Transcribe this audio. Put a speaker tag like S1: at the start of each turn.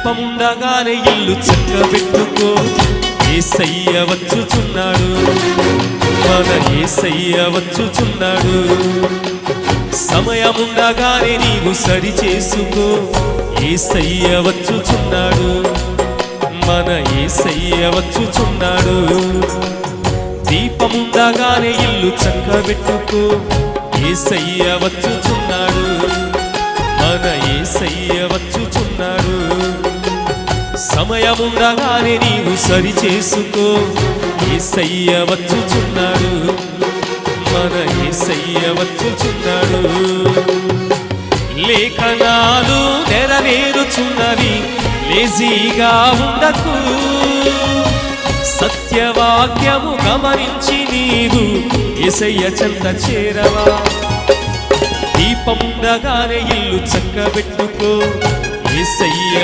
S1: దీపముండగానే ఇల్లు చక్కబెట్టుకో, యేసయ్య వచ్చుచున్నాడు, మన యేసయ్య వచ్చుచున్నాడు. సమయముండగానే నీవు సరి చేసుకో, యేసయ్య వచ్చుచున్నాడు, మన యేసయ్య వచ్చుచున్నాడు. దీపముండగానే ఇల్లు చక్కబెట్టుకో, యేసయ్య వచ్చుచున్నాడు, మన యేసయ్య వచ్చుచున్నాడు. సమయముండగానే నీవు సరి చేసుకో, యేసయ్య వచ్చుచున్నాడు, మన యేసయ్య వచ్చుచున్నాడు. లేఖనాలు నెరవేరుచున్నవి, లేజీగా ఉండకు. సత్యవాక్యము గమనించి నీవు యేసయ్య చెంత చేరవా. దీపముండగానే ఇల్లు చక్కబెట్టుకో, యేసయ్య